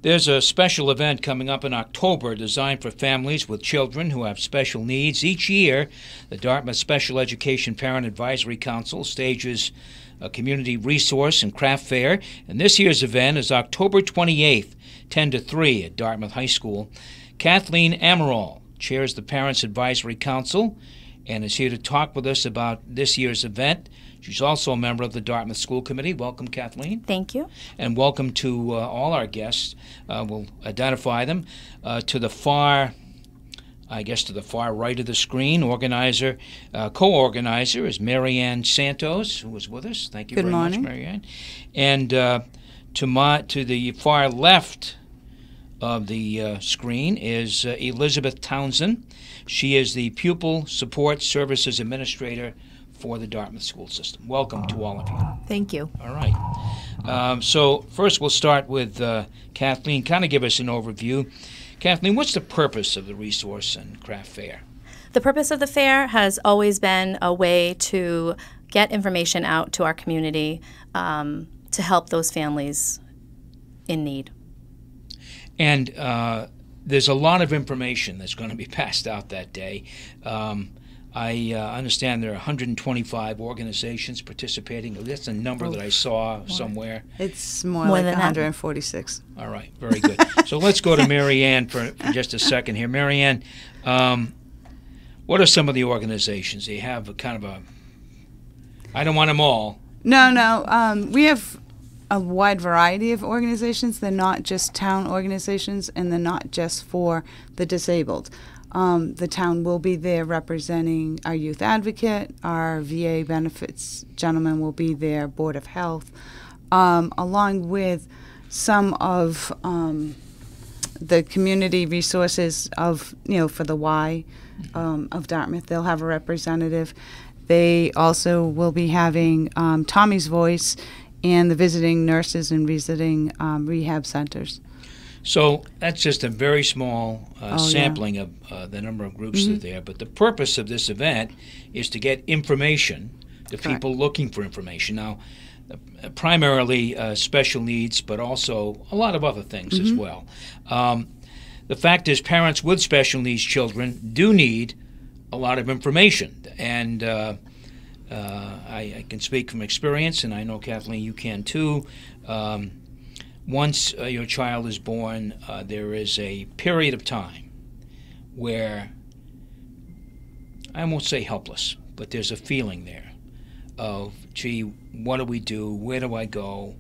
There's a special event coming up in October designed for families with children who have special needs. Each year, the Dartmouth Special Education Parent Advisory Council stages a community resource and craft fair, and this year's event is October 28th, 10 to 3 at Dartmouth High School. Kathleen Amaral chairs the Parents Advisory Council and is here to talk with us about this year's event. She's also a member of the Dartmouth School Committee. Welcome, Kathleen. Thank you. And welcome to all our guests. We'll identify them. To the far right of the screen, co-organizer is Marianne Santos, who is with us. Thank you very much, Marianne. And to the far left of the screen is Elizabeth Townsend. She is the Pupil Support Services Administrator for the Dartmouth school system. Welcome to all of you. Thank you. All right. So first we'll start with Kathleen. Kind of give us an overview. Kathleen, what's the purpose of the Resource and Craft Fair? The purpose of the fair has always been a way to get information out to our community to help those families in need. And there's a lot of information that's going to be passed out that day. I understand there are 125 organizations participating. That's a number that I saw somewhere. It's more like than 146. All right, very good. So let's go to Marianne for just a second here. Marianne, what are some of the organizations? They have a kind of I don't want them all. No. We have a wide variety of organizations. They're not just town organizations, and they're not just for the disabled. The town will be there representing our youth advocate, our VA benefits gentleman will be there, Board of Health, along with some of the community resources of, for the Y of Dartmouth. They'll have a representative. They also will be having Tommy's Voice and the visiting nurses and visiting rehab centers. So that's just a very small sampling of the number of groups that are there. But the purpose of this event is to get information to people looking for information. Now, primarily special needs, but also a lot of other things as well. The fact is parents with special needs children do need a lot of information. And I can speak from experience, and I know, Kathleen, you can too. Once your child is born, there is a period of time where, I won't say helpless, but there's a feeling there of, gee, what do we do? Where do I go?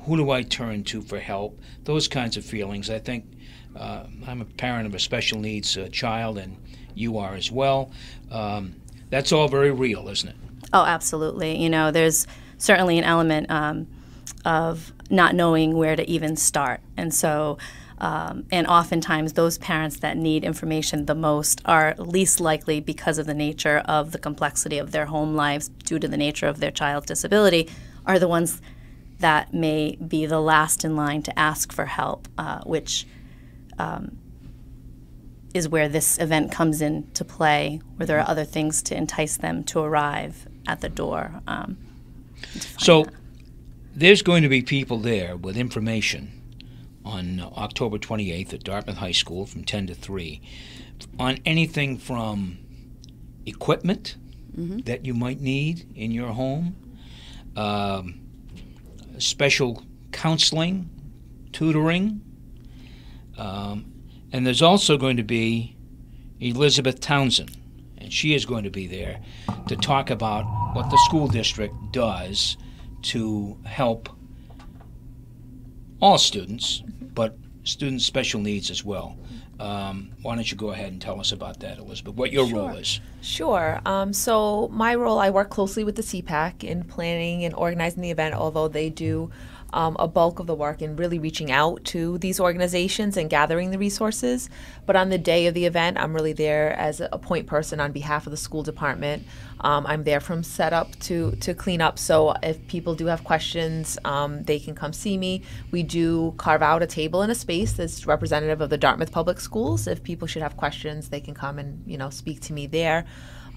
Who do I turn to for help? Those kinds of feelings. I think I'm a parent of a special needs child, and you are as well. That's all very real, isn't it? Oh, absolutely. There's certainly an element of not knowing where to even start. And so, and oftentimes those parents that need information the most are least likely, because of the nature of the complexity of their home lives due to the nature of their child's disability, are the ones that may be the last in line to ask for help, which is where this event comes into play, where there are other things to entice them to arrive at the door. So there's going to be people there with information on October 28th at Dartmouth High School from 10 to 3 on anything from equipment that you might need in your home, special counseling, tutoring, and there's also going to be Elizabeth Townsend, and she is going to be there to talk about what the school district does to help all students, but students' special needs as well. Why don't you go ahead and tell us about that, Elizabeth, what your role is? Sure. So my role, I work closely with the CPAC in planning and organizing the event, although they do a bulk of the work in really reaching out to these organizations and gathering the resources. But on the day of the event, I'm really there as a point person on behalf of the school department. I'm there from setup to clean up. So if people do have questions, they can come see me. We do carve out a table and a space that's representative of the Dartmouth Public Schools. If people should have questions, they can come and speak to me there.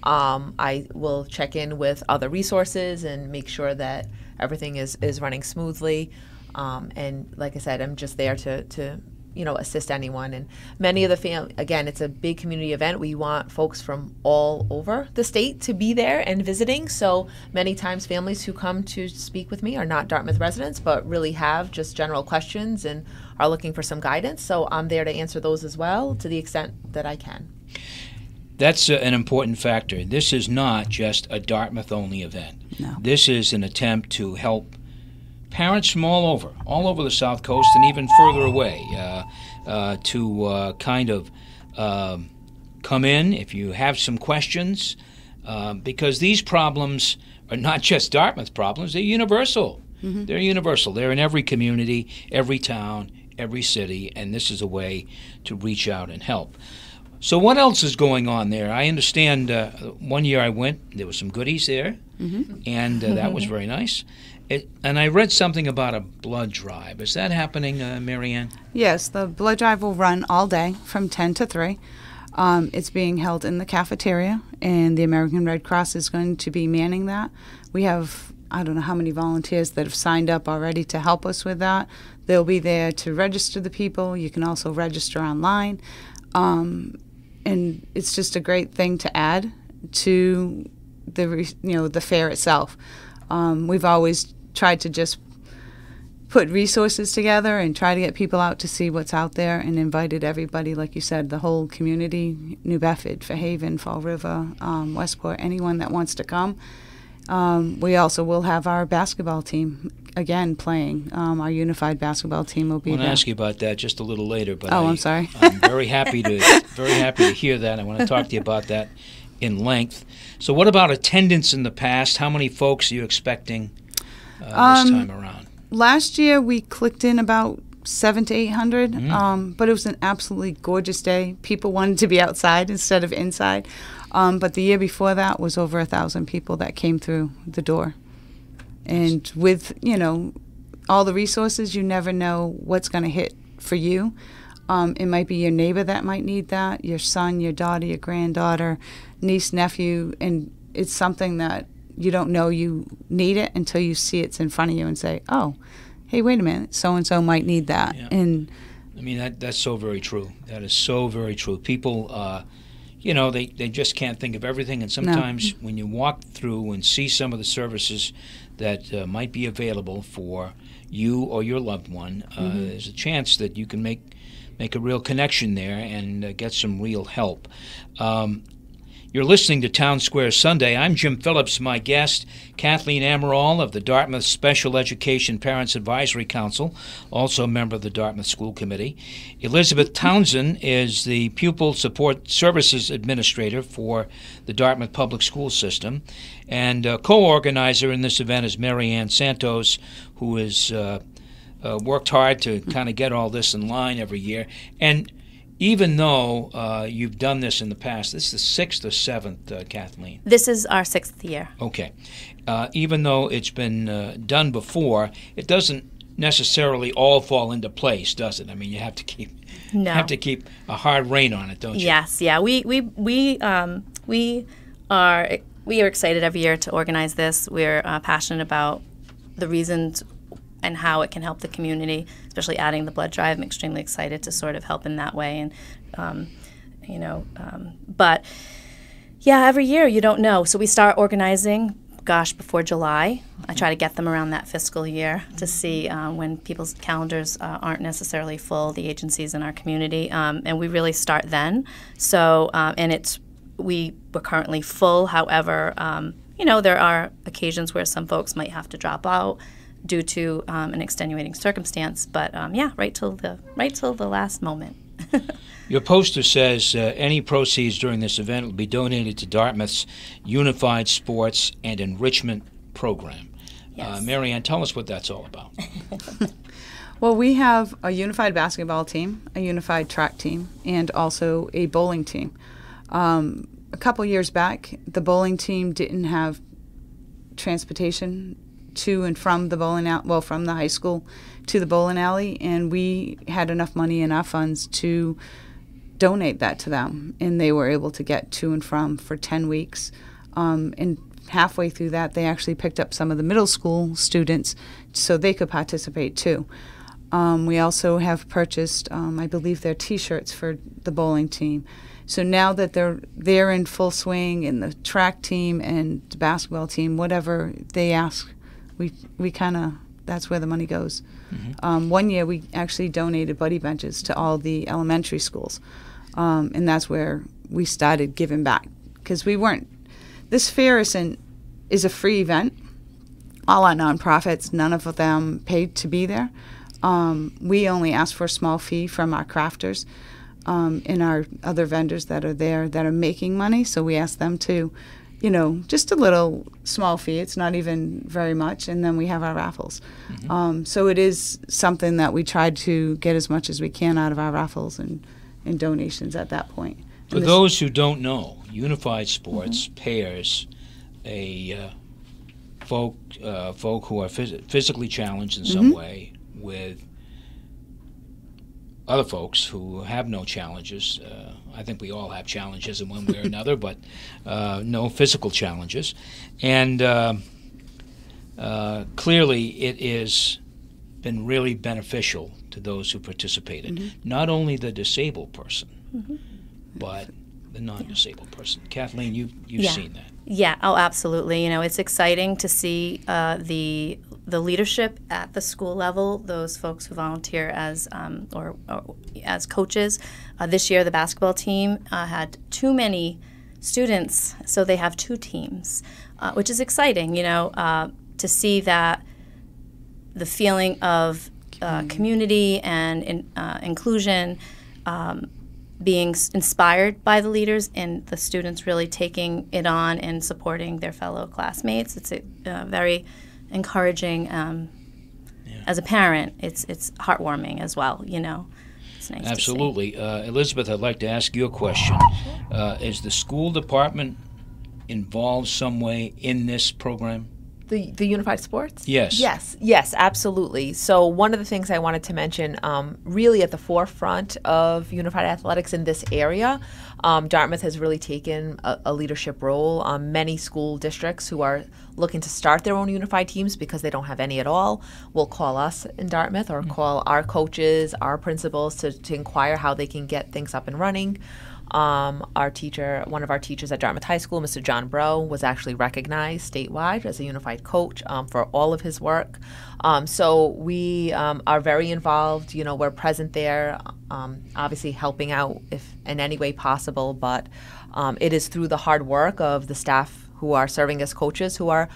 I will check in with other resources and make sure that everything is running smoothly. And like I said, I'm just there to assist anyone. And many of the again, it's a big community event. We want folks from all over the state to be there and visiting. So many times families who come to speak with me are not Dartmouth residents, but really have just general questions and are looking for some guidance. So I'm there to answer those as well to the extent that I can. That's an important factor. This is not just a Dartmouth-only event. No. This is an attempt to help parents from all over the South Coast and even further away to kind of come in if you have some questions, because these problems are not just Dartmouth problems, they're universal. Mm-hmm. They're universal. They're in every community, every town, every city, and this is a way to reach out and help. So what else is going on there? I understand one year I went, there was some goodies there, mm-hmm. and that was very nice. And I read something about a blood drive. Is that happening, Mary Ann? Yes, the blood drive will run all day from 10 to 3. It's being held in the cafeteria, and the American Red Cross is going to be manning that. We have, I don't know how many volunteers that have signed up already to help us with that. They'll be there to register the people. You can also register online. And it's just a great thing to add to the fair itself. We've always tried to just put resources together and try to get people out to see what's out there, and invited everybody, like you said, the whole community, New Bedford, Fairhaven, Fall River, Westport, anyone that wants to come. We also will have our basketball team again playing. Our unified basketball team will be there. I want to ask you about that just a little later, but I'm sorry. I'm very happy to hear that. I want to talk to you about that in length. So, what about attendance in the past? How many folks are you expecting this time around? Last year we clicked in about 700 to 800, but it was an absolutely gorgeous day. People wanted to be outside instead of inside. But the year before that was over 1,000 people that came through the door. And with, all the resources, you never know what's going to hit for you. It might be your neighbor that might need that, your son, your daughter, your granddaughter, niece, nephew, and it's something that you don't know you need it until you see it's in front of you and say, oh, hey, wait a minute, so-and-so might need that. Yeah. And I mean, that's so very true. That is so very true. People, they just can't think of everything, and sometimes when you walk through and see some of the services that might be available for you or your loved one, there's a chance that you can make a real connection there and get some real help. You're listening to Townsquare Sunday. I'm Jim Phillips. My guest, Kathleen Amaral of the Dartmouth Special Education Parents Advisory Council, also a member of the Dartmouth School Committee. Elizabeth Townsend is the Pupil Support Services Administrator for the Dartmouth Public School System. And co-organizer in this event is Mary Ann Santos, who has worked hard to kind of get all this in line every year. And even though you've done this in the past, this is the 6th or 7th, Kathleen? This is our 6th year. Okay. Even though it's been done before, it doesn't necessarily all fall into place, does it? I mean, you have to keep a hard rein on it, don't you? Yes, yeah. We are excited every year to organize this. We're passionate about the reasons and how it can help the community, especially adding the blood drive. I'm extremely excited to sort of help in that way. And, but yeah, every year you don't know. So we start organizing, before July. I try to get them around that fiscal year to see when people's calendars aren't necessarily full, the agencies in our community. And we really start then. So, and we're currently full. However, there are occasions where some folks might have to drop out due to an extenuating circumstance, but right till the last moment. Your poster says any proceeds during this event will be donated to Dartmouth's Unified Sports and Enrichment Program. Yes. Mary Ann, tell us what that's all about. Well, we have a unified basketball team, a unified track team, and also a bowling team. A couple years back, the bowling team didn't have transportation to and from the bowling alley, from the high school to the bowling alley, and we had enough money in our funds to donate that to them, and they were able to get to and from for 10 weeks. And halfway through that, they actually picked up some of the middle school students so they could participate too. We also have purchased, I believe, their T-shirts for the bowling team. So now that they're in full swing in the track team and the basketball team, whatever they ask, we kind of, that's where the money goes. Mm-hmm. One year we actually donated buddy benches to all the elementary schools, and that's where we started giving back, because this fair is a free event. All our nonprofits, none of them paid to be there. We only ask for a small fee from our crafters and our other vendors that are there that are making money. So we ask them to, just a little small fee. It's not even very much. And then we have our raffles. Mm-hmm. So it is something that we try to get as much as we can out of our raffles and donations at that point. For those who don't know, Unified Sports mm-hmm. pairs a folk who are physically challenged in some mm-hmm. way with other folks who have no challenges. I think we all have challenges in one way or another, but no physical challenges. And clearly it has been really beneficial to those who participated. Mm-hmm. Not only the disabled person, mm-hmm. but the non-disabled person. Kathleen, you've seen that. Yeah, oh, absolutely. It's exciting to see the leadership at the school level, those folks who volunteer as or as coaches. This year, the basketball team had too many students, so they have 2 teams, which is exciting, to see that the feeling of community and inclusion being inspired by the leaders and the students really taking it on and supporting their fellow classmates. It's very encouraging. As a parent, it's heartwarming as well. It's nice. Absolutely, to see. Elizabeth, I'd like to ask you a question. Is the school department involved some way in this program? The Unified Sports? Yes. Yes, absolutely. So one of the things I wanted to mention, really at the forefront of Unified Athletics in this area, Dartmouth has really taken a leadership role. Many school districts who are looking to start their own unified teams because they don't have any at all will call us in Dartmouth or call our coaches, our principals to inquire how they can get things up and running. One of our teachers at Dartmouth High School, Mr. John Bro, was actually recognized statewide as a unified coach for all of his work. So we are very involved. We're present there, obviously helping out if in any way possible. But it is through the hard work of the staff who are serving as coaches, who are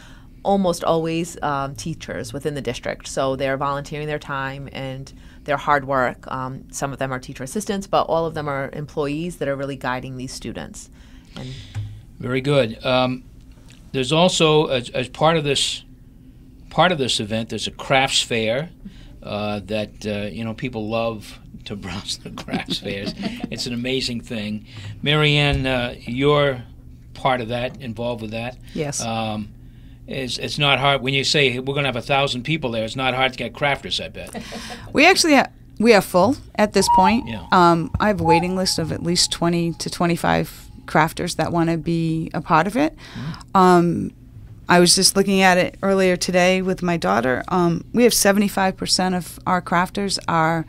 almost always teachers within the district. So they're volunteering their time and their hard work. Some of them are teacher assistants, but all of them are employees that are really guiding these students. Very good. There's also, as part of this event, there's a crafts fair that people love to browse the crafts fairs. It's an amazing thing. Marianne, you're part of that, involved with that. Yes. It's not hard when you say we're going to have 1,000 people there. It's not hard to get crafters, I bet. We actually we are full at this point. Yeah. I have a waiting list of at least 20 to 25 crafters that want to be a part of it. Mm-hmm. I was just looking at it earlier today with my daughter. We have 75% of our crafters are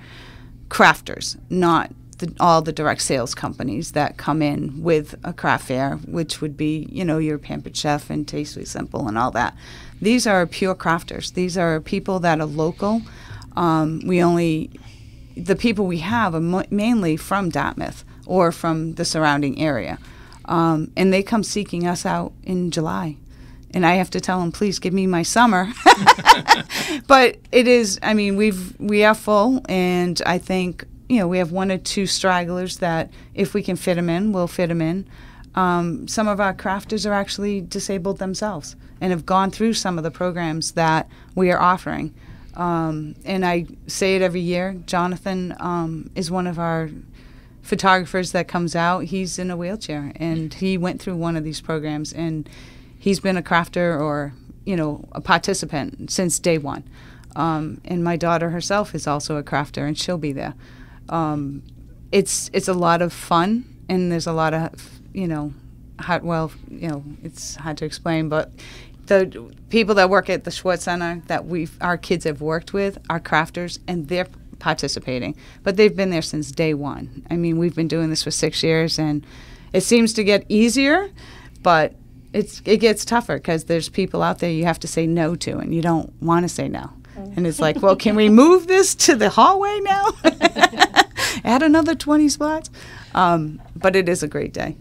crafters, not all the direct sales companies that come in with a craft fair, which would be, your Pampered Chef and Tastefully Simple and all that. These are pure crafters. These are people that are local. The people we have are mainly from Dartmouth or from the surrounding area. And they come seeking us out in July. And I have to tell them, please give me my summer. But it is, we are full, and I think, we have 1 or 2 stragglers that if we can fit them in, we'll fit them in. Some of our crafters are actually disabled themselves and have gone through some of the programs that we are offering. And I say it every year. Jonathan is one of our photographers that comes out. He's in a wheelchair, and he went through one of these programs, and he's been a crafter or, a participant since day one. And my daughter herself is also a crafter, and she'll be there. It's a lot of fun, and there's a lot of, well, you know, it's hard to explain, but the people that work at the Schwartz Center that our kids have worked with are crafters, and they're participating. But they've been there since day one. I mean, we've been doing this for 6 years, and it seems to get easier, but it gets tougher because there's people out there you have to say no to, and you don't want to say no. And it's like, well, can we move this to the hallway now? Add another 20 spots? But it is a great day.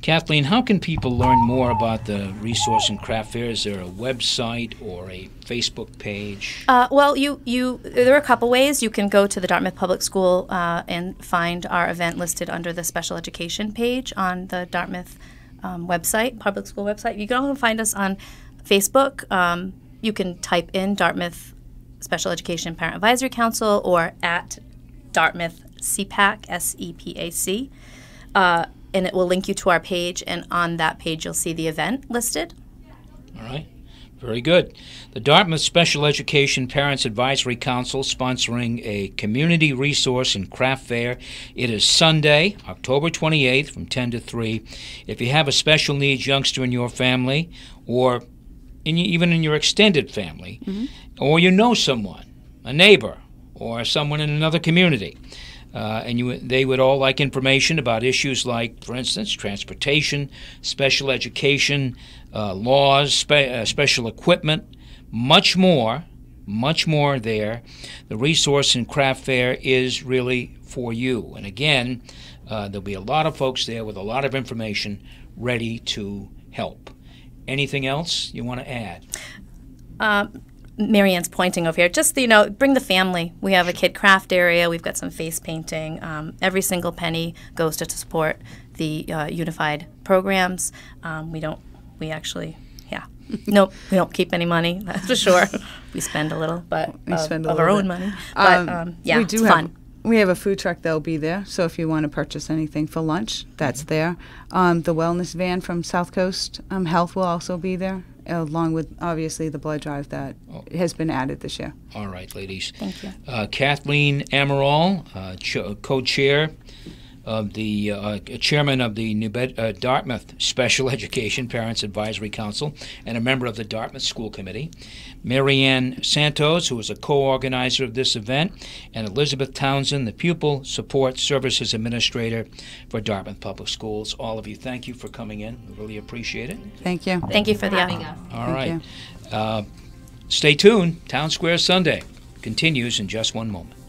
Kathleen, how can people learn more about the Resource and Craft Fair? Is there a website or a Facebook page? Well, there are a couple ways. You can go to the Dartmouth Public School and find our event listed under the special education page on the Dartmouth website, public school website. You can also find us on Facebook. You can type in Dartmouth Special Education Parent Advisory Council or at Dartmouth CPAC, SEPAC. And it will link you to our page, and on that page you'll see the event listed. All right. Very good. The Dartmouth Special Education Parents Advisory Council sponsoring a community resource and craft fair. It is Sunday, October 28th from 10 to 3. If you have a special needs youngster in your family, or even in your extended family, or you know someone, a neighbor, or someone in another community, and they would all like information about issues like, for instance, transportation, special education, laws, special equipment, much more there. The Resource and Craft Fair is really for you. And again, there'll be a lot of folks there with a lot of information ready to help. Anything else you want to add? Marianne's pointing over here. Just, bring the family. We have a kid craft area. We've got some face painting. Every single penny goes to support the unified programs. We don't keep any money, that's for sure. We spend a little, but of our own money. But it's fun. We have a food truck that'll be there, so if you want to purchase anything for lunch, that's there. The wellness van from SouthCoast Health will also be there, along with, obviously, the blood drive that has been added this year. All right, ladies. Thank you. Kathleen Amaral, co-chair of the chairman of the Dartmouth Special Education Parents Advisory Council and a member of the Dartmouth School Committee. Marianne Santos, who is a co-organizer of this event, and Elizabeth Townsend, the Pupil Support Services Administrator for Dartmouth Public Schools. All of you, thank you for coming in. We really appreciate it. Thank you. Thank you for having us. All right. Stay tuned. Town Square Sunday continues in just one moment.